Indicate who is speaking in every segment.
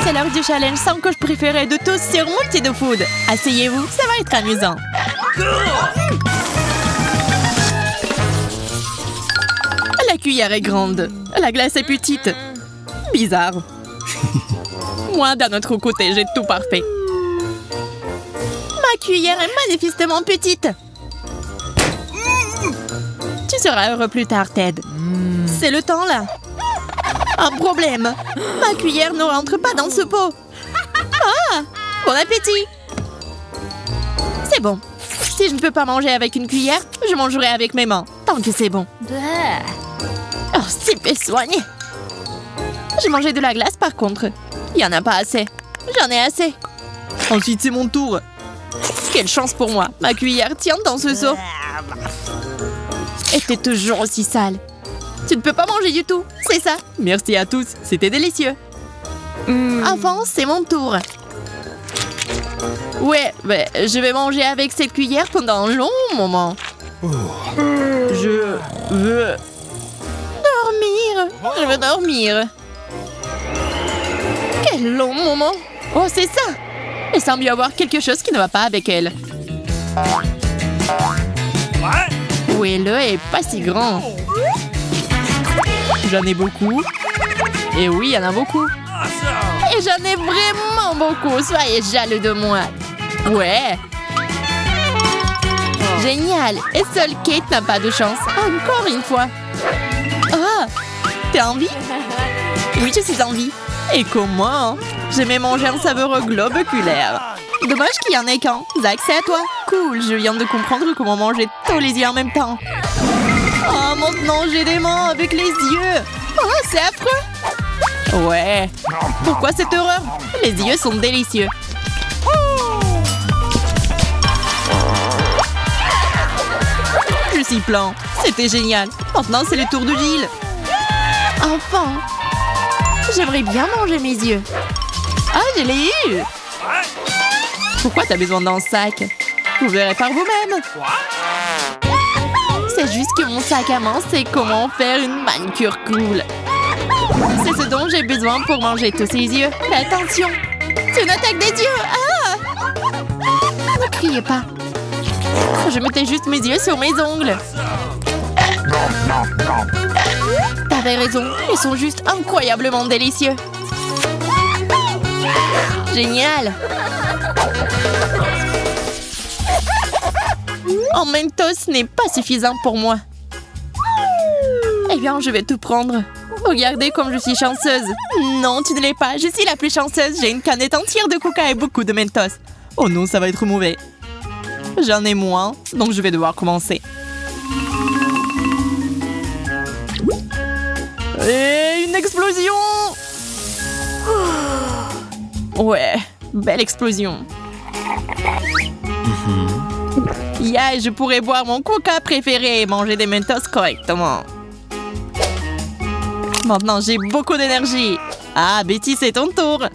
Speaker 1: C'est l'heure du challenge sans coche préféré de tous sur Multi de Food. Asseyez-vous, ça va être amusant. La cuillère est grande. La glace est petite. Bizarre. Moi, d'un autre côté, j'ai tout parfait. Ma cuillère est manifestement petite. Tu seras heureux plus tard, Ted. C'est le temps, là. Un problème. Ma cuillère ne rentre pas dans ce pot. Ah! Bon appétit! C'est bon. Si je ne peux pas manger avec une cuillère, je mangerai avec mes mains. Tant que c'est bon. Oh, c'est soigné. J'ai mangé de la glace, par contre. Il n'y en a pas assez. J'en ai assez. Ensuite, c'est mon tour. Quelle chance pour moi. Ma cuillère tient dans ce seau. Et t'es toujours aussi sale. Tu ne peux pas manger du tout, c'est ça? Merci à tous, c'était délicieux. Enfin, c'est mon tour. Ouais, je vais manger avec cette cuillère pendant un long moment. Je veux... dormir. Je veux dormir. Quel long moment. Oh, c'est ça. Il semble y avoir quelque chose qui ne va pas avec elle. Oui, le est pas si grand. J'en ai beaucoup. Et oui, il y en a beaucoup. Et j'en ai vraiment beaucoup. Soyez jaloux de moi. Ouais. Génial. Et seule Kate n'a pas de chance. Encore une fois. Ah, t'es en vie? Oui, je suis en vie. Et comment? J'aimais manger un savoureux globe oculaire. Dommage qu'il y en ait qu'un. Zach, c'est à toi. Cool, je viens de comprendre comment manger tous les yeux en même temps. Oh, maintenant j'ai des mains avec les yeux. Oh, c'est affreux. Ouais. Pourquoi cette horreur? Les yeux sont délicieux. Je suis plein. C'était génial. Maintenant, c'est le tour de Jill. Enfin. J'aimerais bien manger mes yeux. Ah, je l'ai eu. Pourquoi t'as besoin d'un sac? Vous verrez par vous-même. C'est juste que mon sac à main sait comment faire une manucure cool. C'est ce dont j'ai besoin pour manger tous ces yeux. Mais attention, c'est une attaque des yeux. Ah! Ne criez pas. Je mettais juste mes yeux sur mes ongles. T'avais raison, ils sont juste incroyablement délicieux. Génial. Un Mentos n'est pas suffisant pour moi. Eh bien, je vais tout prendre. Regardez comme je suis chanceuse. Non, tu ne l'es pas. Je suis la plus chanceuse. J'ai une canette entière de Coca et beaucoup de Mentos. Oh non, ça va être mauvais. J'en ai moins, donc je vais devoir commencer. Et une explosion! Ouais, belle explosion. Yeah, je pourrais boire mon Coca préféré et manger des Mentos correctement. Maintenant, j'ai beaucoup d'énergie. Ah, Betty, c'est ton tour.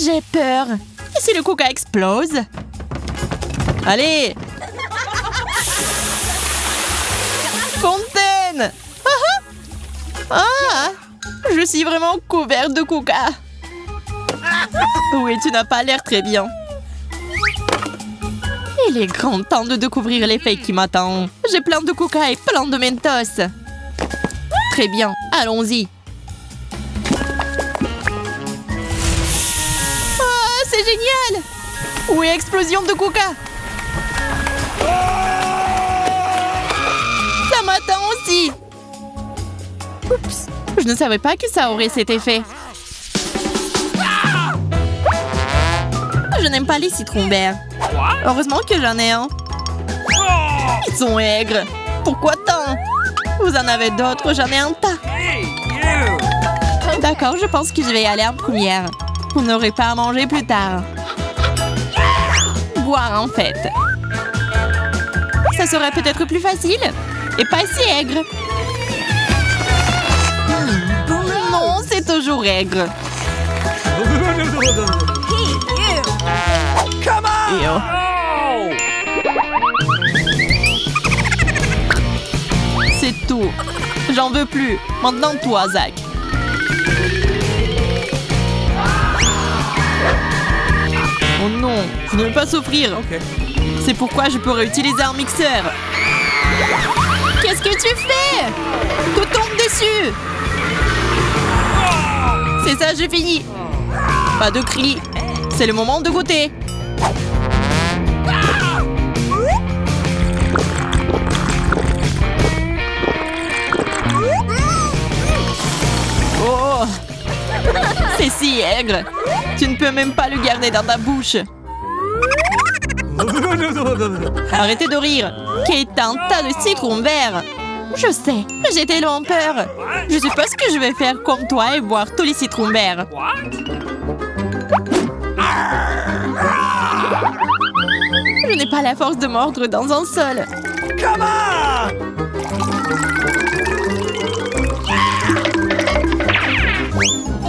Speaker 1: J'ai peur. Et si le Coca explose? Allez! Fontaine! Ah! Je suis vraiment couverte de Coca. Oui, tu n'as pas l'air très bien. Il est grand temps de découvrir les fakes qui m'attendent. J'ai plein de Coca et plein de Mentos. Très bien, allons-y. Ah, c'est génial! Oui, explosion de Coca. Ça m'attend aussi. Oups, je ne savais pas que ça aurait cet effet. Je n'aime pas les citrons verts. Heureusement que j'en ai un. Ils sont aigres. Pourquoi tant? Vous en avez d'autres, j'en ai un tas. D'accord, je pense que je vais y aller en première. Vous n'aurez pas à manger plus tard. Boire en fait. Ça serait peut-être plus facile. Et pas si aigre. Non, c'est toujours aigre. C'est tout. J'en veux plus. Maintenant toi, Zach. Je ne veux pas souffrir. C'est pourquoi je pourrais utiliser un mixeur. Qu'est-ce que tu fais? Tout tombe dessus. C'est ça, j'ai fini. Pas de cris. C'est le moment de goûter. Oh! C'est si aigre. Tu ne peux même pas le garder dans ta bouche. Arrêtez de rire. Kate a un tas de citron vert. Je sais, j'ai tellement peur. Je suppose que je vais faire comme toi et boire tous les citrons verts. Je n'ai pas la force de mordre dans un seul.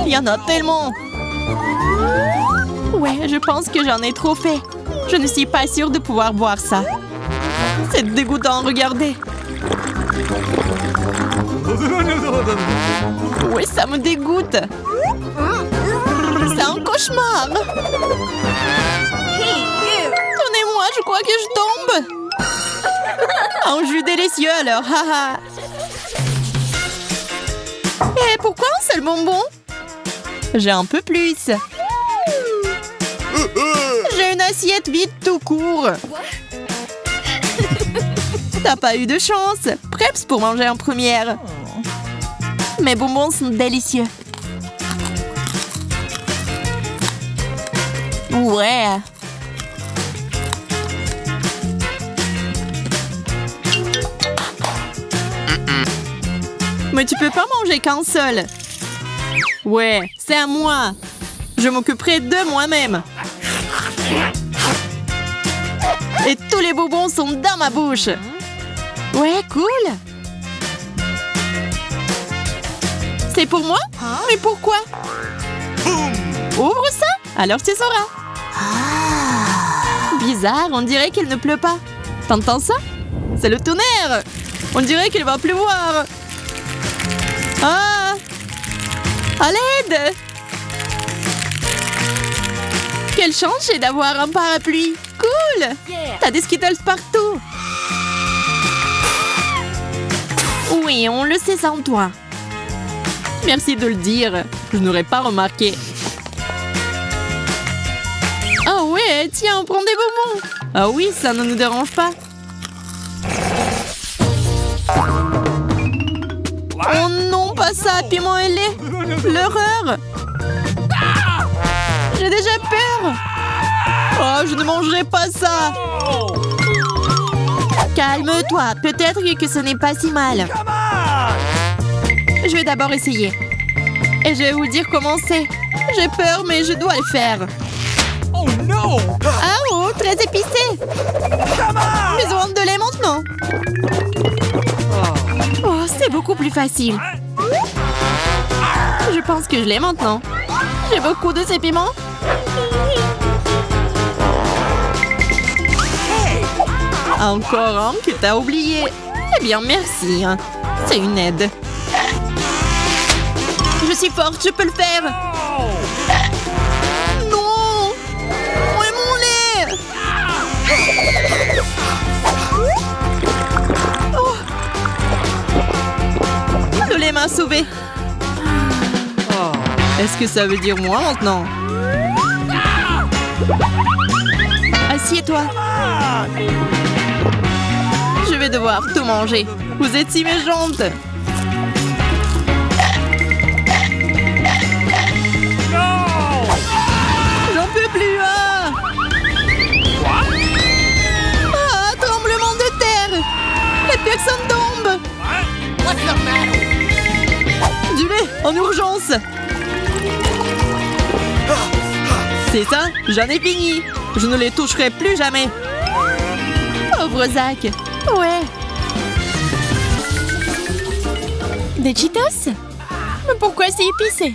Speaker 1: Il y en a tellement. Ouais, je pense que j'en ai trop fait. Je ne suis pas sûre de pouvoir boire ça. C'est dégoûtant, regardez. Oui, ça me dégoûte. C'est un cauchemar. Tenez-moi, je crois que je tombe. Un jus délicieux alors, haha. Et pourquoi un seul bonbon? J'ai un peu plus. J'ai une assiette vide tout court. T'as pas eu de chance. Preps pour manger en première. Mes bonbons sont délicieux. Ouais. Mais tu peux pas manger qu'un seul. Ouais, c'est à moi. Je m'occuperai de moi-même. Et tous les bonbons sont dans ma bouche. Ouais, cool. C'est pour moi? Mais pourquoi? Ouvre ça, alors tu sauras. Bizarre, on dirait qu'il ne pleut pas. T'entends ça? C'est le tonnerre. On dirait qu'il va pleuvoir. Ah! À l'aide! Quelle chance j'ai d'avoir un parapluie. Cool! T'as des Skittles partout. Oui, on le sait sans toi. Merci de le dire. Je n'aurais pas remarqué. Ah ouais, tiens, prends des bonbons. Ah oui, ça ne nous dérange pas. Oh non, pas ça, piment et lait. L'horreur. J'ai déjà peur. Oh, je ne mangerai pas ça. Calme-toi, peut-être que ce n'est pas si mal. Je vais d'abord essayer. Et je vais vous dire comment c'est. J'ai peur, mais je dois le faire. Oh non! Ah oh, très épicé. Besoin de lait maintenant. Oh, c'est beaucoup plus facile. Je pense que je l'ai maintenant. J'ai beaucoup de ces piments. Encore un que t'as oublié. Eh bien, merci. C'est une aide. Je suis forte, je peux le faire. Non! Où est mon lait? Oh. Le lait m'a sauvée. Est-ce que ça veut dire moi maintenant? Assieds-toi. Je vais devoir tout manger. Vous êtes si méchante. J'en peux plus, ah! Ah, tremblement de terre! La personne tombe! Du lait, en urgence! C'est ça, j'en ai fini! Je ne les toucherai plus jamais! Pauvre Zach! Ouais! Des Cheetos? Mais pourquoi c'est épicé?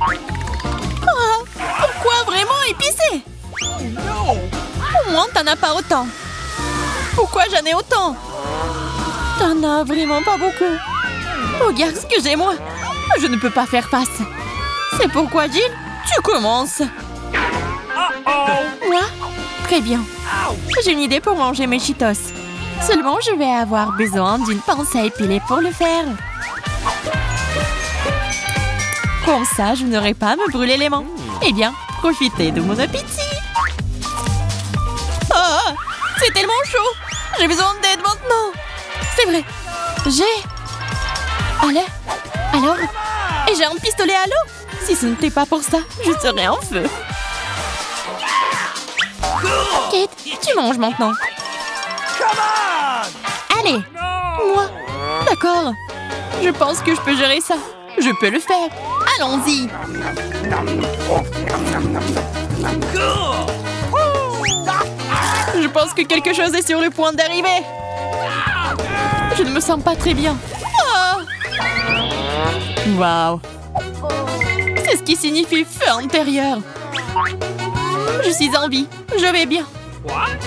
Speaker 1: Ah, pourquoi vraiment épicé? Au moins, t'en as pas autant. Pourquoi j'en ai autant? T'en as vraiment pas beaucoup. Regarde ce que j'ai moi. Je ne peux pas faire face. C'est pourquoi, Jill, tu commences. Moi? Très bien. J'ai une idée pour manger mes Cheetos. Seulement, je vais avoir besoin d'une pince à épiler pour le faire. Comme ça, je n'aurai pas à me brûler les mains. Eh bien, profitez de mon appétit. Oh, c'est tellement chaud. J'ai besoin d'aide maintenant. C'est vrai. Alors, et j'ai un pistolet à l'eau. Si ce n'était pas pour ça, je serais en feu. Kate, tu manges maintenant. Allez, moi. D'accord. Je pense que je peux gérer ça. Je peux le faire. Allons-y. Je pense que quelque chose est sur le point d'arriver. Je ne me sens pas très bien. Waouh. C'est ce qui signifie feu intérieur. Je suis en vie. Je vais bien.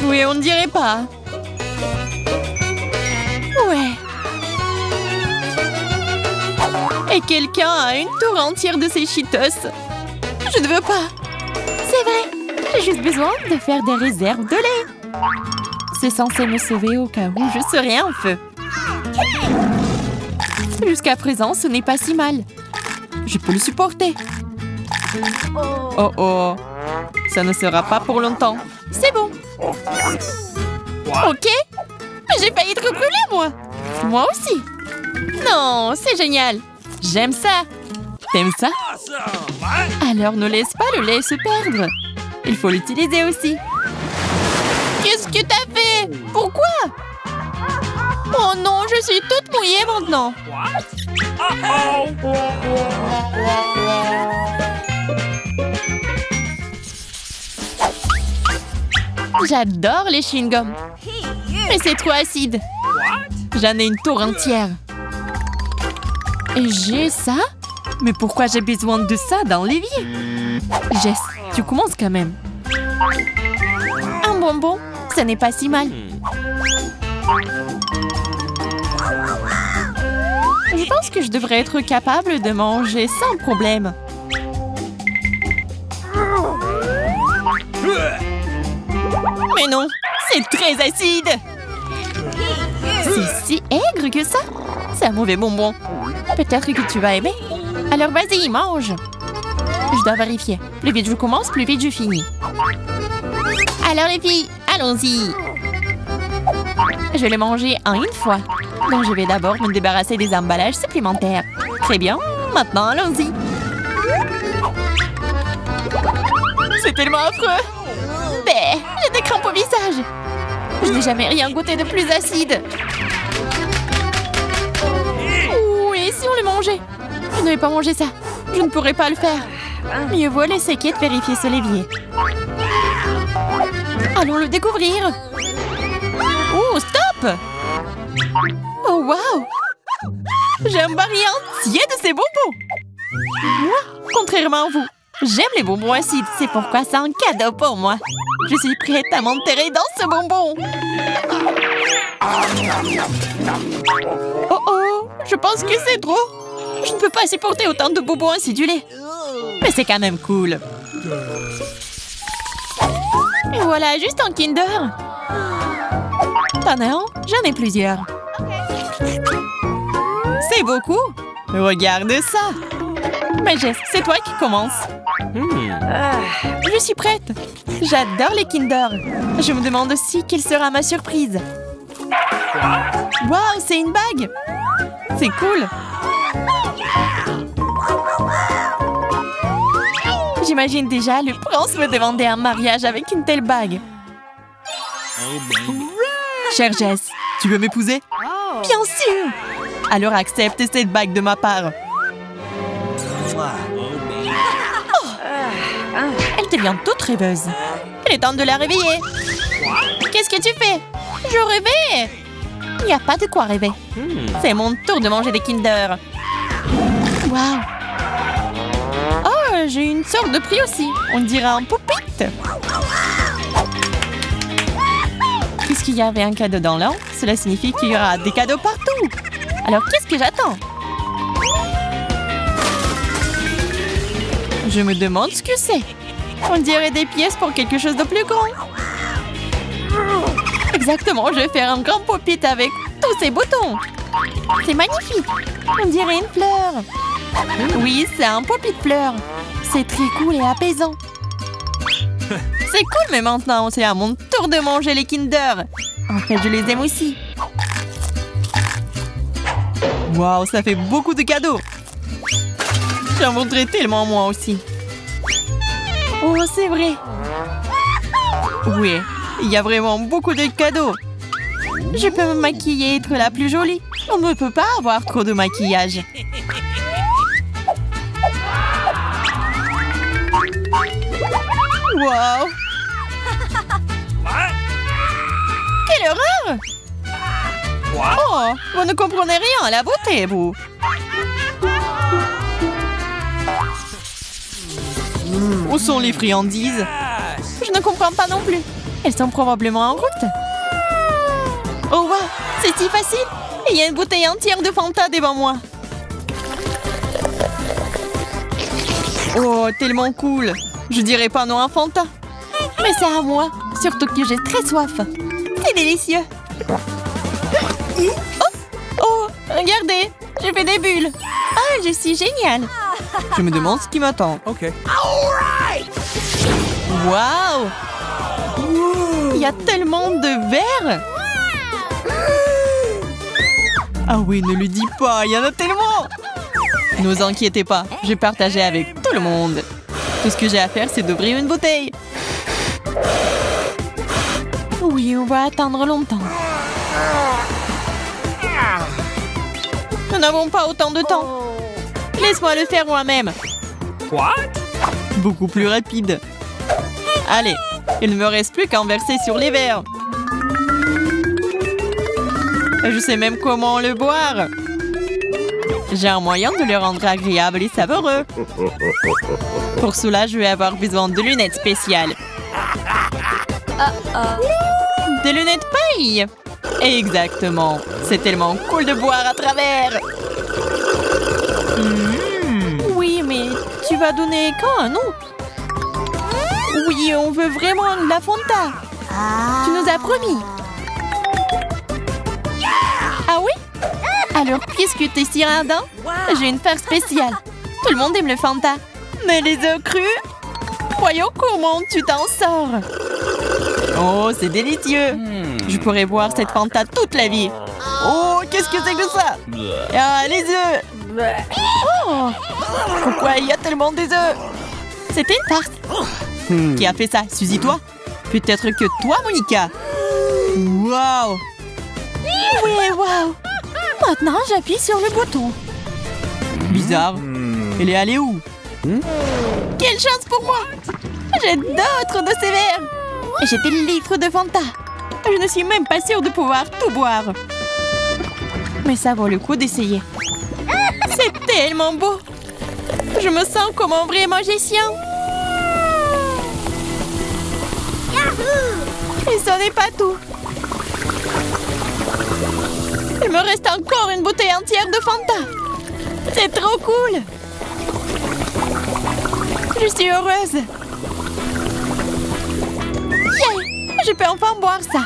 Speaker 1: Oui, on ne dirait pas. Ouais. Et quelqu'un a une tour entière de ces Cheetos. Je ne veux pas. C'est vrai. J'ai juste besoin de faire des réserves de lait. C'est censé me sauver au cas où je serais en feu. Jusqu'à présent, ce n'est pas si mal. Je peux le supporter. Oh oh. Ça ne sera pas pour longtemps. C'est bon. Ok. J'ai failli être brûlée, moi. Moi aussi. Non, c'est génial. J'aime ça. T'aimes ça? Alors ne laisse pas le lait se perdre. Il faut l'utiliser aussi. Qu'est-ce que t'as fait? Pourquoi? Oh non, je suis toute mouillée maintenant. J'adore les chewing-gums. Mais c'est trop acide. J'en ai une tour entière. Et j'ai ça? Mais pourquoi j'ai besoin de ça dans l'évier? Jess, tu commences quand même. Un bonbon, ça n'est pas si mal. Je pense que je devrais être capable de manger sans problème. Mais non, c'est très acide. C'est si aigre que ça. C'est un mauvais bonbon. Peut-être que tu vas aimer. Alors vas-y, mange. Je dois vérifier. Plus vite je commence, plus vite je finis. Alors les filles, allons-y. Je vais le manger en une fois. Donc je vais d'abord me débarrasser des emballages supplémentaires. Très bien. Maintenant, allons-y. C'est tellement affreux. Ben, j'ai des crampes au visage. Je n'ai jamais rien goûté de plus acide. Oui, si on le mangeait. Je ne vais pas manger ça. Je ne pourrais pas le faire. Mieux vaut laisser Kate vérifier ce levier. Allons le découvrir. Oh, stop! Oh, wow! J'ai un baril entier de ces bonbons. Moi, contrairement à vous, j'aime les bonbons acides. C'est pourquoi c'est un cadeau pour moi. Je suis prête à m'enterrer dans ce bonbon. Oh oh, je pense que c'est trop. Je ne peux pas supporter autant de bonbons acidulés. Mais c'est quand même cool. Et voilà, juste un Kinder. T'en as un? J'en ai plusieurs. C'est beaucoup. Regarde ça. Mais Jess, c'est toi qui commence. Je suis prête. J'adore les Kinder. Je me demande aussi quelle sera ma surprise. Waouh, c'est une bague. C'est cool. J'imagine déjà le prince me demander un mariage avec une telle bague. Chère Jess, tu veux m'épouser? Bien sûr. Alors accepte cette bague de ma part. Oh, elle devient toute rêveuse. Il est temps de la réveiller. Qu'est-ce que tu fais? Je rêvais. Il n'y a pas de quoi rêver. C'est mon tour de manger des Kinder. Waouh. Oh, j'ai une sorte de prix aussi. On dirait un poupette. Puisqu'il y avait un cadeau dans l'an, cela signifie qu'il y aura des cadeaux partout. Alors, qu'est-ce que j'attends? Je me demande ce que c'est. On dirait des pièces pour quelque chose de plus grand. Exactement, je vais faire un grand pop-it avec tous ces boutons. C'est magnifique. On dirait une fleur. Oui, c'est un pop-it fleur. C'est très cool et apaisant. C'est cool, mais maintenant, c'est à mon tour de manger les Kinder. En fait, je les aime aussi. Waouh, ça fait beaucoup de cadeaux. J'en voudrais tellement moi aussi. Oh, c'est vrai. Oui, il y a vraiment beaucoup de cadeaux. Je peux me maquiller et être la plus jolie. On ne peut pas avoir trop de maquillage. Wow! Quelle horreur! Oh, vous ne comprenez rien à la beauté, vous. Où sont les friandises? Je ne comprends pas non plus. Elles sont probablement en route. Oh, wow! C'est si facile! Et il y a une bouteille entière de Fanta devant moi. Oh, tellement cool! Je dirais pas non à Fanta. Mais c'est à moi. Surtout que j'ai très soif. C'est délicieux. Oh, regardez. J'ai fait des bulles. Ah, je suis géniale. Je me demande ce qui m'attend.
Speaker 2: Ok.
Speaker 1: Waouh! Il y a tellement de verres. Ah oui, ne le dis pas. Il y en a tellement. Ne vous inquiétez pas. Je vais partager avec tout le monde. Tout ce que j'ai à faire, c'est d'ouvrir une bouteille. Oui, on va attendre longtemps. Nous n'avons pas autant de temps. Laisse-moi le faire moi-même.
Speaker 2: What?
Speaker 1: Beaucoup plus rapide. Allez, il ne me reste plus qu'à en verser sur les verres. Je sais même comment le boire. J'ai un moyen de le rendre agréable et savoureux. Pour cela, je vais avoir besoin de lunettes spéciales. Des lunettes paille. Exactement. C'est tellement cool de boire à travers. Oui, mais tu vas donner quand à nous? Oui, on veut vraiment de la Fanta. Tu nous as promis. Ah oui? Alors, puisque t'es si radin, j'ai une faire spéciale. Tout le monde aime le Fanta. Mais les œufs crus? Voyons comment tu t'en sors. Oh, c'est délicieux. Je pourrais boire cette Fanta toute la vie. Oh, qu'est-ce que c'est que ça? Ah, les œufs. Oh, pourquoi il y a tellement des œufs? C'était une farce. Qui a fait ça? Suzy, toi? Peut-être que toi, Monica. Waouh. Oui, waouh. Maintenant, j'appuie sur le bouton. Bizarre. Elle est allée où? Quelle chance pour moi! J'ai d'autres de ces verres. Et j'ai des litres de Fanta. Je ne suis même pas sûre de pouvoir tout boire. Mais ça vaut le coup d'essayer. C'est tellement beau. Je me sens comme un vrai magicien. Et ce n'est pas tout. Il me reste encore une bouteille entière de Fanta. C'est trop cool. Je suis heureuse. Yeah, je peux enfin boire ça.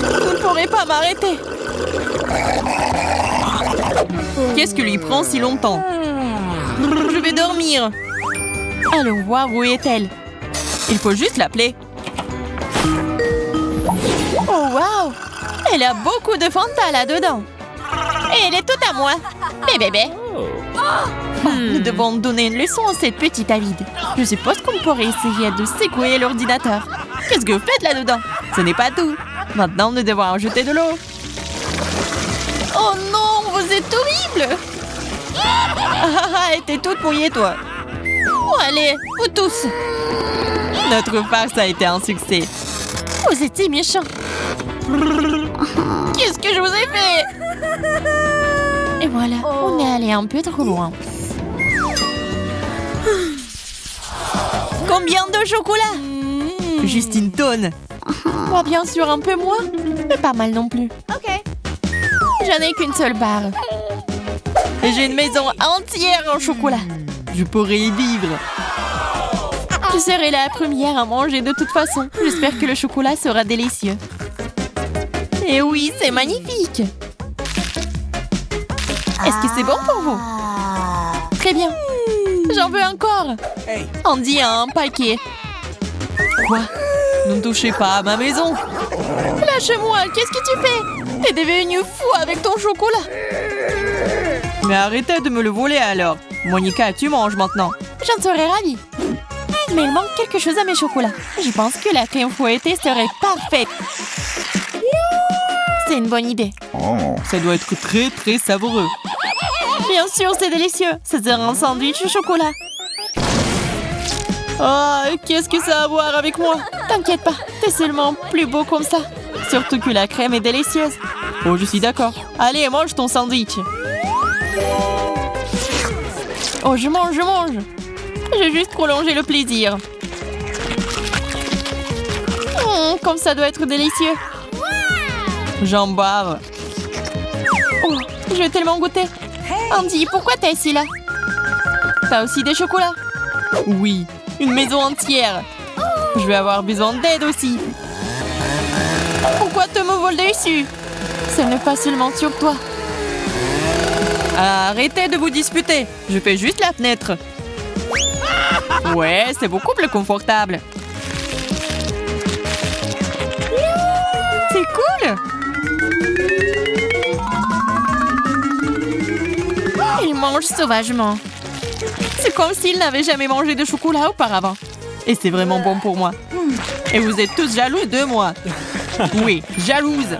Speaker 1: Vous ne pourrez pas m'arrêter. Qu'est-ce qui lui prend si longtemps? Je vais dormir. Allons voir où est-elle. Il faut juste l'appeler. Oh, waouh! Elle a beaucoup de Fanta là-dedans. Et elle est toute à moi. Bébé. Nous devons donner une leçon à cette petite avide. Je suppose qu'on pourrait essayer de secouer l'ordinateur. Qu'est-ce que vous faites là-dedans? Ce n'est pas tout. Maintenant, nous devons ajouter de l'eau. Oh non, vous êtes horrible! Ah, t'es toute mouillée, toi. Oh, allez, vous tous. Notre farce a été un succès. Vous étiez méchants. Qu'est-ce que je vous ai fait? Et voilà, on est allé un peu trop loin. Combien de chocolat? Juste une tonne. Moi, bien sûr, un peu moins, mais pas mal non plus. Ok. J'en ai qu'une seule barre. Et j'ai une maison entière en chocolat. Je pourrais y vivre. Je serai la première à manger de toute façon. J'espère que le chocolat sera délicieux. Et oui, c'est magnifique. Est-ce que c'est bon pour vous? Très bien. J'en veux encore. Andy a un paquet. Quoi? Ne me touchez pas à ma maison. Lâche-moi, qu'est-ce que tu fais? T'es devenu fou avec ton chocolat. Mais arrêtez de me le voler alors. Monica, tu manges maintenant. J'en serais ravie. Mais il manque quelque chose à mes chocolats. Je pense que la crème fouettée serait parfaite. C'est une bonne idée. Ça doit être très très savoureux. Bien sûr, c'est délicieux. Ça sera un sandwich au chocolat. Oh, qu'est-ce que ça a à voir avec moi? T'inquiète pas, t'es seulement plus beau comme ça. Surtout que la crème est délicieuse. Oh, je suis d'accord. Allez, mange ton sandwich. Oh, je mange, je mange. J'ai juste prolongé le plaisir. Comme ça doit être délicieux. J'en bave. Oh, je vais tellement goûter. Andy, pourquoi t'es assis là? T'as aussi des chocolats? Oui, une maison entière. Je vais avoir besoin d'aide aussi. Pourquoi te me voles dessus? Ce n'est pas seulement sur toi. Arrêtez de vous disputer. Je fais juste la fenêtre. Ouais, c'est beaucoup plus confortable. C'est cool. Il mange sauvagement. C'est comme s'il n'avait jamais mangé de chocolat auparavant. Et c'est vraiment bon pour moi. Et vous êtes tous jaloux de moi. Oui, jalouse.